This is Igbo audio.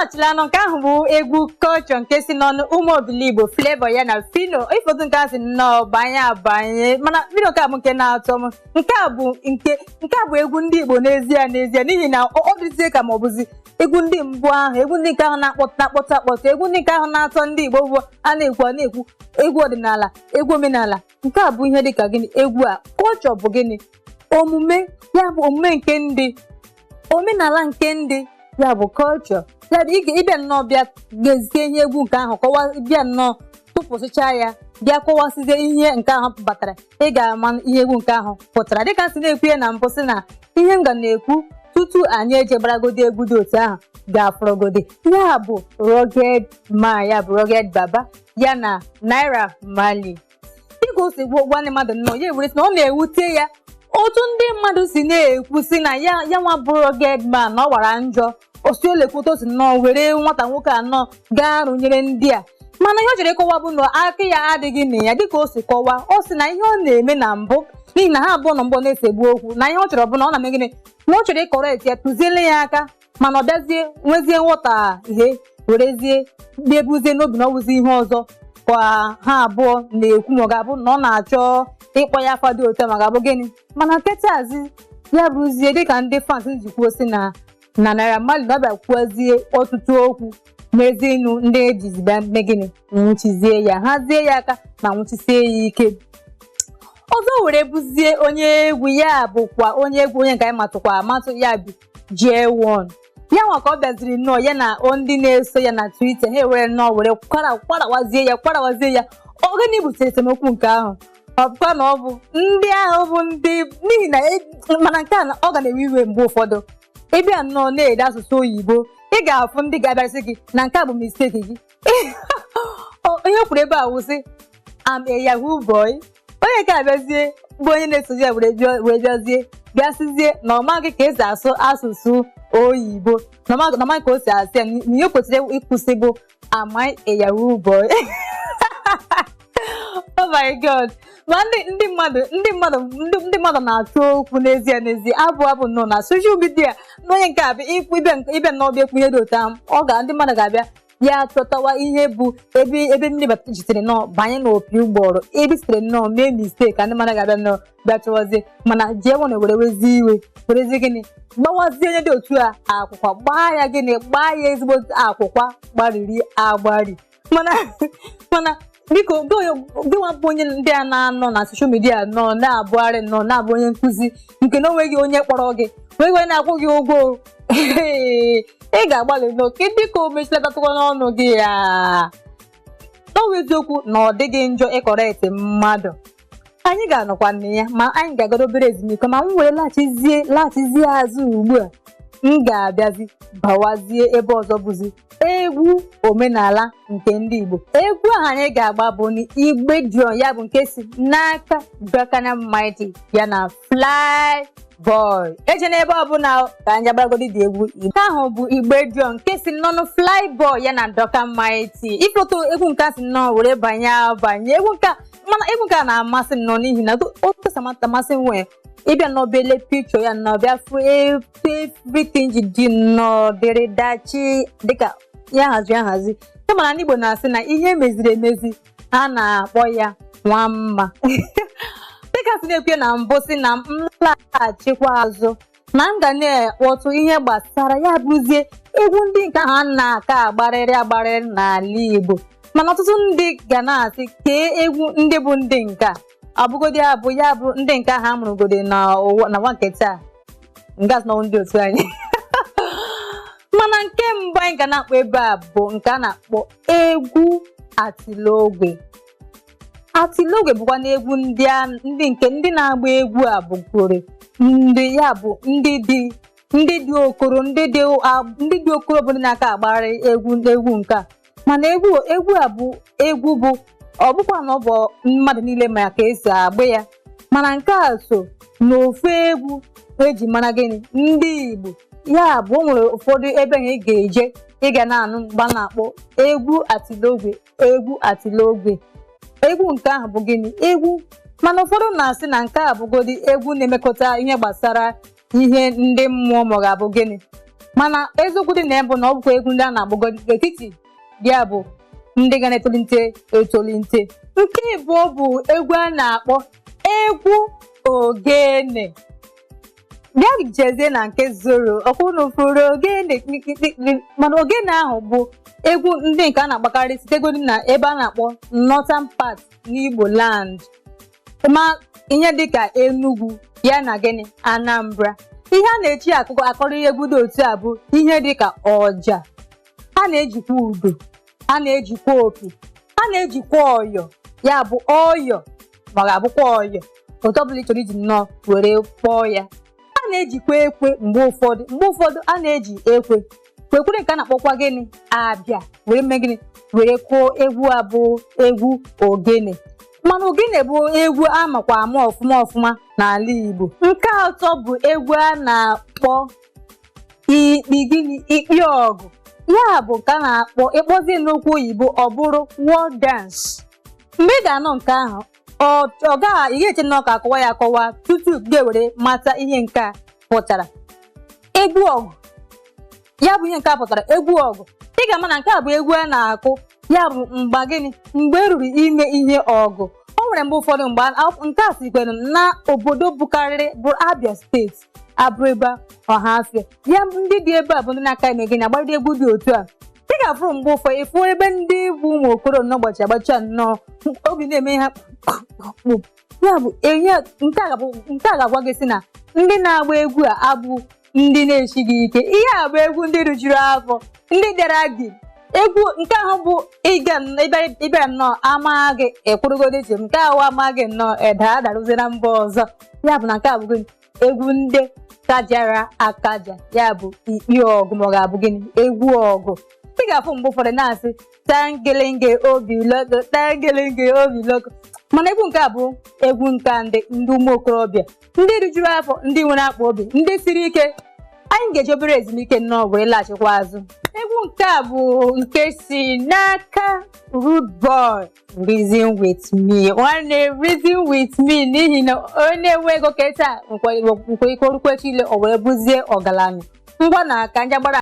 Ọchịla nọ nke ahụ bụ egwu culture nke si n'ọnụ ụmụ Obiligbo Flavor ya na Fino ifoto nke asị nnọọ banye mana video ka bụ nke na-atọ m nke a bụ egwu ndị Igbo n'ezie n'ihi na ọ dịzie ka ma ọ bụzi egwu ndị mbụ ahụ egwu ndị nke ahụ na-akpọta egwu ndị nke ahụ na-atọ ndị Igbo bụ a na-ekwu egwu ọdịnala egwu omenala nke a bụ ihe dịka gịnị egwu a culture bụ gịnị omume ya bụ omume nke ndị omenala nke ndị ya bụ culture ya bụ ịbịa nnọọ bịa gezie ihe egwu nke ahụ bịa nnọọ tụpụsịcha ya bịa kọwasịzie ihe nke ahụ batara ị ga-ama ihe egwu nke ahụ pụtara dịka nsị na-ekwu ya na mbụ sị na ihe m ga na-ekwu tutu anyị ejebaragodi egwu dị otu ahụ ga-afọrọgodi ya bụ Ruggedman ya bụ Rugged Baba ya na Naira Marley dịka o si gwa ndị mmadụ nnọọ ya ewere sị na ọ na-ewute ya otu ndị mmadụ si na-ekwu sị na ya nwa bụ Ruggedman na ọ gbara njọ osi olekwuto o si nnọọ were nwata nwoke anọ gaa rụnyere ndị a mana ihe ọ chere ịkọwa bụ na aka ya adịghị na ya dịka o si kọwaa ọ sị na ihe ọ na-eme na mbụ n'ihi na ha abụọ na mbụ na-esegbu okwu na ihe ọ chọrọ bụ na ọ na-eme gịnị na ọ chọrọ ịkọrọ eti ya tụziele ya aka mana ọ bịazie nwezie nghọta ihe werezie na-ebuzie n'obi na ọwụzi ihe ọzọ ka ha abụọ na-ekwu ma ọ ga-abụ na ọ na-achọ ịkpọ ya afa dị otu ma ga-abụ gịnị mana nketazi ya bụzie dịka ndị fans jikwuo si na Naira Marley na ọbịakwuozie ọtụtụ okwu n'ezinụ ndị ejiziba gịnị nwụchizie ya hazie ya aka ma nwụchisie ya ike ọzọ were bụzie onye egwu ya bụkwa onye egwu onye nke anyị matụkwa amatụ ya bụ J1 ya nwa ka ọ bịaziri nnọọ ya na ndị na-eso ya na Twitter ha ewere nnọọ were kwarawazie ya ogene butere esemokwu nke ahụ ọ bụkwa na ọ bụ ndị ahụ bụ ndị n'ihi na mana nke a ọ ga na-ewe iwe mgbe ụfọdụ ịbịa nnọọ na-ede asụsụ oyibo ị ga-afụ ndị ga-abịarịsị gị na nke a bụ misteki gị onye kwuru ebe a wụsị am a Yahoo boy onye ka abịazie bụ onye na-esozi ya were bịasịzie na ọ maghị ka esi asụ asụsụ oyibo na ọmaghị ka o si asị ya na ihe kwesịrị ịkwụsị bụ am I a Yahoo boy oh my God ma ndị mmadụ na-atụ okwu n'ezie abụ nọ na social media na onye nke a bụ ịbịa n'ọbịa ekwu ihe dị otu ahụ ndị mmadụ ga-abịa ya chọtawa ihe bụ ebe ndị jitere nnọọ banye n'opi ụgbọrọ ebe sitere nnọọ mee mistake ka ndị mmadụ ga-abịa nnọọ bịa chọwazie mana J1 na-ewerewezi iwe werezi gịnị gbawazie onye dị otu a akwụkwa gbaa ya gịnị gbaa ya ezigbo akwụkwa gbariri agbari mana biko gịnwa bụ onye ndị a na-anọ na soshal midia nọ na-abụgharị nnọọ na-abụ onye nkụzi nke na onweghị onye kpọrọ gị nweghị onye na-akwụ gị ụgwọ ị ga-agbalị nnọọ ka dịka o mechilatatụkwa n'ọnụ gị ya n'ọnwa eziokwu na ọ dịghị njọ ịkọrọ eti mmadụ anyị ga-anọkwa na ya ma anyị ga-agado obere ezumike ma m were laghachizie azụ ugbu a m ga-abịazi bawazie ebe ọzọ bụzi egwu omenala nke ndị Igbo egwu ahụ anyị ga-agba bụ Ruggedman ya bụ nke si n'aka Ruggedman ya na Flyboy eje n'ebe ọbụla ka anyị agbagodi dị egwu nke ahụ bụ Ruggedman nke si n'ọnụ Flyboy ya na Ruggedman ifoto egwu nke a si nnọọ were banye egwu nke a na-amasị nnọọ n'ihi na otu samata masị nwee ịbịa n'obele picture ya nnọọ bịa fụ everything ji dị nnọọ dịrị dachi dịka ya hazi mana ndị Igbo na-asị na ihe meziri emezi a na-akpọ ya nwamma dịka si na-ekwe na mbụ si na mlaghachikwa azụ na m ga na-akpọtụ ihe gbasara ya bụzie egwu ndị nke ha na-aka agbarịrị n'ala Igbo mana ọtụtụ ndị ga na-asị kee egwu ndị bụ ndị nka abụgodi abụ ya bụ ndị nke ahụ amụrụgodi na nwa nke taa ngasị na ndị otu anyị mana nke mbụ anyị ga na-akpọ ebe a bụ nke a na-akpọ egwu atilogwe bụkwa na egwu ndị na-agba egwu a bụgoro ndị ya bụ ndị dị okoro bụ ndị na-aka agbagharị egwu nke a mana egwu a bụ egwu bụ ọ bụkwa na ọ bụ mmadụ niile ma ka esi agba ya mana nke a so n'ofe egwu eji mara gịnị ndị Igbo ya bụ o nwere ụfọdụ ebe ị ga-eje ị ga na-anụ mgba na-akpọ egwu atilogwe egwu nke ahụ bụ gịnị egwu mana ụfọdụ na-asị na nke a bụgodi egwu na-emekọta ihe gbasara ihe ndị mmụọ ma ọ ga-abụ gịnị mana eziokwu dị na bụ na ọ bụkwa egwu ndị a na-agbago etiti ya bụ ndị ga na-etolite etolite. Nke ịbụọ bụ egwu a na-akpọ egwu ogene. Bịa jezie na nke zoro ọkwụnụ furu ogene, mana ogene ahụ bụ egwu ndị nke a na-agbakarị sitegodi na ebe a na-akpọ northern part n'Igbo land, ma ihe dịka Enugu ya na gịnị Anambra. Ihe a na-eji akọrọ egwu dị otu a bụ ihe dịka ọja, a na-ejikwa udo, a na-ejikwa opi, a na-ejikwa ọyọ ya bụ ọyọ ma ọ ga-abụkwa ọyọ otu ọbụla ị chọrọ iji nnọọ were kpọọ ya. A na-ejikwa ekwe mgbe ụfọdụ a na-eji ekwe kwekwere nke a na-akpọkwa gịnị abịa were mee gịnị were kụọ egwu a bụ egwu ogene. Mana ogene bụ egwu amakwa ama ọfụma n'ala Igbo. Nke atọ bụ egwu a na-akpọ ikpi ọgụ, ya bụ nke a na-akpọ ịkpọzie n'okwu oyibo ọ bụrụ war dance. Mgbe ị ga-anọ nke ahụ ọ gaghị ihe eche na ọka akọwa ya akọwa tutu ga-ewere mata ihe nke a pụtara. Egwu ọgụ ya bụ ihe nke a pụtara egwu ọgụ. Ị ga-ama na nke a bụ egwu a na-akụ ya bụ mgba gịnị mgbe eruru ime ihe ọgụ. O nwere mgbe ụfọdụ mgbe nke a sikwere na obodo bụkarịrị bụ Abia steeti Abụrịba Ọhafịa, ya ndị dị ebe a bụ ndị na-aka eme gịnị agbarịrị egwu dị otu a. Ị ga-afụrụ mgbe ụfọdụ ịfụ ebe ndị bụ ụmụ okoro nnọọ agbacha nnọọ obi na-eme ha ya bụ nke a ga-agwa gị sị na ndị na-agba egwu a abụ ndị na-esighị ike. Ihe a bụ egwu ndị rijuru afọ, ndị dara gị egwu. Nke ahụ bụ ịbịara nnọọ amaghị ekwurugodo eche, nke ahụ amaghị nnọọ adarụzi na mba ọzọ. Ya bụ na nke a bụ gịnị egwu ndị kajara akaja, ya bụ ikpi ọgụ ma ọ ga-abụ gịnị egwu ọgụ. Ị ga-afụ mgbe ụfọdụ na-asị tangelenge obi loko tangelenge obi loko, mana egwu nke a bụ egwu nke ndị ụmụ okorobịa, ndị rijuru afọ, ndị nwere akpa obi, ndị siri ike. Anyị ga-eji obere ezumike nnọọ wee laghachikwa azụ. Egwu nke a bụ nke si n'aka Ruggedman, reason with me. Nwanne reason with me n'ihi na onye enwe ego ka taa nkwe ike orukwe chile o were bụzie ọgaranya. Ngwa na ka nja gbara